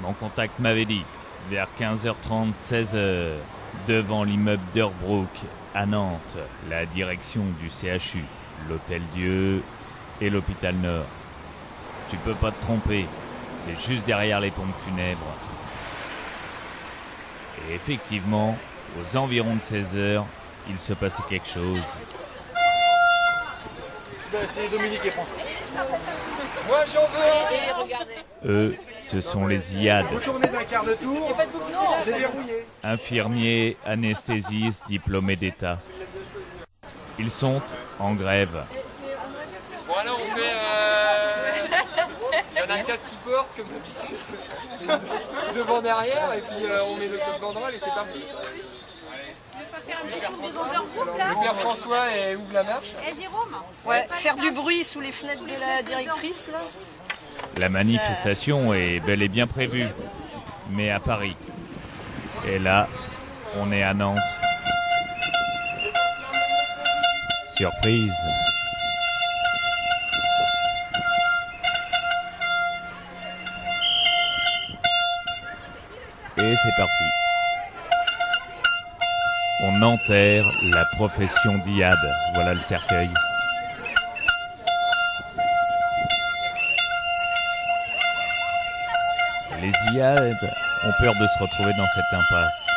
Mon contact m'avait dit, vers 15h30, 16h, devant l'immeuble d'Herbrook, à Nantes, la direction du CHU, l'Hôtel Dieu et l'Hôpital Nord. Tu peux pas te tromper, c'est juste derrière les pompes funèbres. Et effectivement, aux environs de 16h, il se passait quelque chose. C'est Dominique et François. Moi j'en veux un. Eux, ce sont les IAD. Vous tournez d'un quart de tour, c'est verrouillé. Infirmiers, anesthésistes, diplômés d'État. Ils sont en grève. Bon alors on fait... Il y en a 4 qui portent comme d'habitude. Devant derrière et puis on met le top banderole et c'est parti. Le père François ouvre la marche. Et Jérôme? Ouais, faire du bruit sous les fenêtres de la directrice là. La manifestation est bel et bien prévue, mais à Paris. Et là, on est à Nantes. Surprise. Et c'est parti. On enterre la profession d'IAD. Voilà le cercueil. Les IAD ont peur de se retrouver dans cette impasse.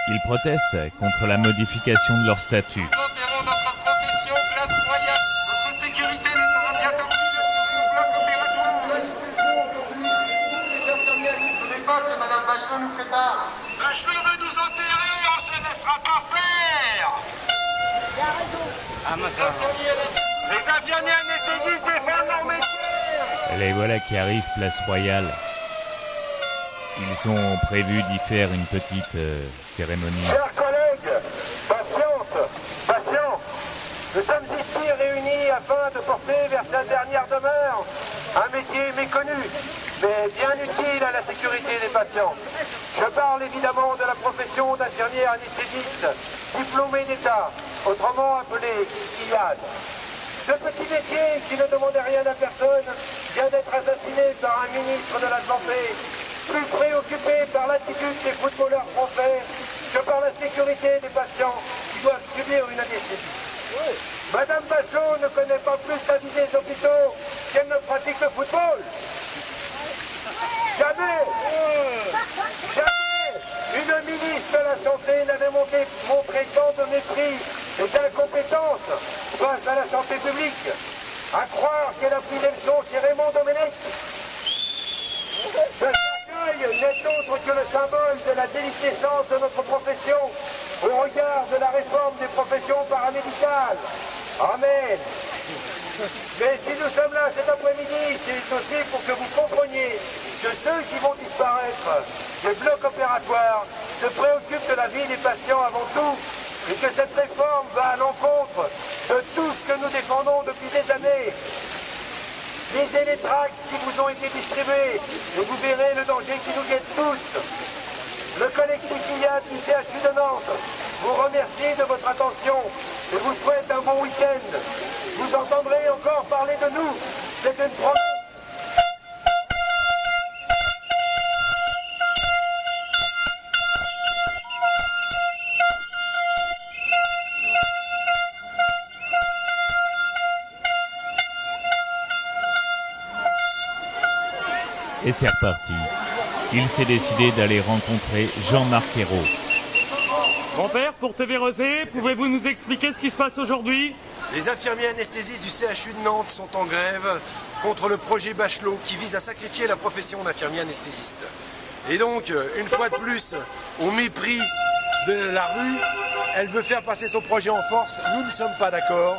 Ils protestent contre la modification de leur statut. Nous enterrons notre profession, classe royale. Notre sécurité ne sera bientôt plus le bloc opératoire. Les infirmières qui se dépassent, que Madame Bachelot nous prépare. Bachelot veut nous enterrer, on se laissera pas faire. Les infirmiers anesthésistes défendent leur métier. Les voilà qui arrivent place Royale. Ils ont prévu d'y faire une petite cérémonie. Chers collègues, patience, nous sommes ici réunis afin de porter vers sa dernière demeure un métier méconnu, mais bien utile à la sécurité des patients. Je parle évidemment de la profession d'infirmière anesthésiste, diplômée d'État, autrement appelée IAD. Ce petit métier qui ne demandait rien à personne vient d'être assassiné par un ministre de la Santé, plus préoccupé par l'attitude des footballeurs français que par la sécurité des patients qui doivent subir une anesthésie. Madame Bachelot ne connaît pas plus la vie des hôpitaux qu'elle ne pratique le football. Jamais une ministre de la Santé n'avait montré tant de mépris et d'incompétence face à la santé publique. À croire qu'elle a pris des leçons chez Raymond Domenech. Ce cercueil n'est autre que le symbole de la déliquescence de notre profession au regard de la réforme des professions paramédicales. Amen. Mais si nous sommes là cet après-midi, c'est aussi pour que vous compreniez que ceux qui vont disparaître des blocs opératoires se préoccupent de la vie des patients avant tout et que cette réforme va à l'encontre de tout ce que nous défendons depuis des années. Lisez les tracts qui vous ont été distribués et vous verrez le danger qui nous guette tous. Le collectif IAD du CHU de Nantes vous remercie de votre attention et vous souhaite un bon week-end. Vous entendrez encore parler de nous. C'est une promesse. Et c'est reparti. Il s'est décidé d'aller rencontrer Jean-Marc Ayrault. Grand-père, pour TV Rosé, pouvez-vous nous expliquer ce qui se passe aujourd'hui? Les infirmiers anesthésistes du CHU de Nantes sont en grève contre le projet Bachelot qui vise à sacrifier la profession d'infirmier anesthésiste. Et donc, une fois de plus, au mépris de la rue, elle veut faire passer son projet en force. Nous ne sommes pas d'accord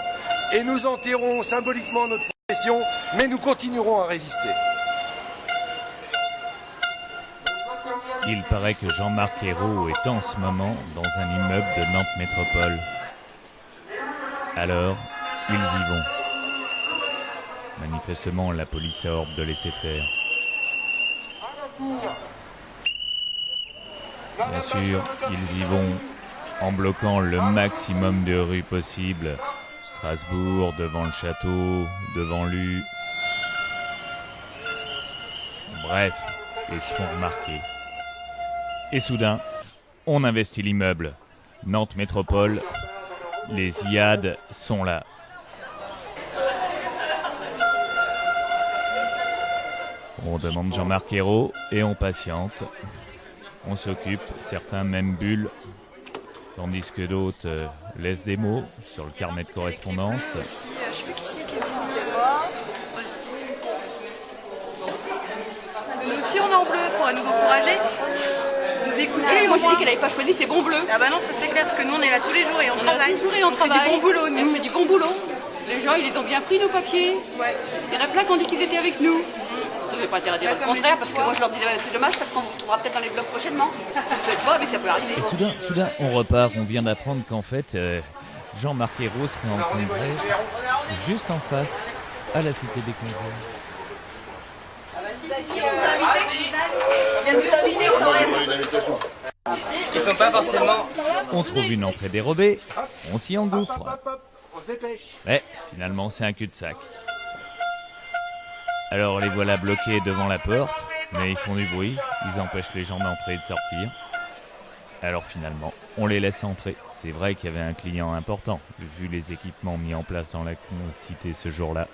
et nous enterrons symboliquement notre profession, mais nous continuerons à résister. Il paraît que Jean-Marc Ayrault est en ce moment dans un immeuble de Nantes Métropole. Alors, ils y vont. Manifestement, la police a ordre de laisser faire. Bien sûr, ils y vont en bloquant le maximum de rues possibles. Strasbourg, devant le château, devant l'U. Bref, ils se font remarquer. Et soudain, on investit l'immeuble. Nantes Métropole, les IAD sont là. On demande Jean-Marc Ayrault et on patiente. On s'occupe, certains même bullent, tandis que d'autres laissent des mots sur le carnet de correspondance. Je sais plus qui c'est qui est venu les voir. Nous aussi on est en bleu pour nous encourager, nous écouter. Moi j'ai dit qu'elle n'avait pas choisi ses bons bleus. Ah bah non, ça c'est clair, parce que nous on est là tous les jours et on travaille. Tous les jours et on fait travaille. du bon boulot, nous. On fait du bon boulot. Les gens ils les ont bien pris nos papiers. Ouais. Il y en a plein qui ont dit qu'ils étaient avec nous. Ça ne veut pas dire le comme contraire les parce que fois. moi je leur dis c'est dommage parce qu'on vous retrouvera peut-être dans les blogs prochainement. Je ne sais pas mais ça peut arriver. Et soudain, on repart. On vient d'apprendre qu'en fait, Jean-Marc Ayrault serait en congrès juste en face, à la Cité des Congrès. Ils sont pas forcément... On trouve une entrée dérobée, on s'y engouffre. On se dépêche. Mais finalement, c'est un cul-de-sac. Alors les voilà bloqués devant la porte, mais ils font du bruit, ils empêchent les gens d'entrer et de sortir. Alors finalement, on les laisse entrer. C'est vrai qu'il y avait un client important, vu les équipements mis en place dans la cité ce jour-là.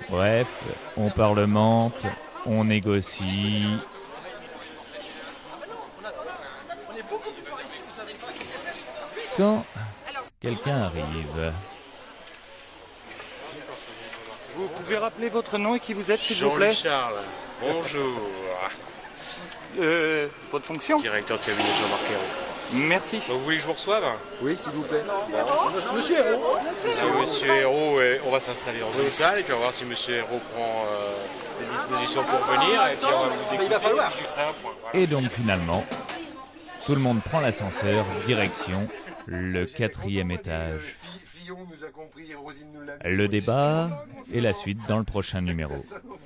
Bref, on parlemente, on négocie. Quand quelqu'un arrive, Vous pouvez rappeler votre nom et qui vous êtes, s'il vous plaît? Jean-Luc Charles, bonjour. Votre fonction? Directeur de cabinet Jean-Marc Ayrault. Merci. Vous voulez que je vous reçoive? Oui, s'il vous plaît. Monsieur Ayrault, on va s'installer dans une salle et puis on va voir si Monsieur Ayrault prend des dispositions pour venir et puis on va vous écouter. Il va falloir. Et puis je ferai un point. Voilà. et donc finalement, tout le monde prend l'ascenseur, direction le 4e étage. Fillon nous a compris et Rosine nous l'a mis. Le débat et la suite dans le prochain numéro. Ça nous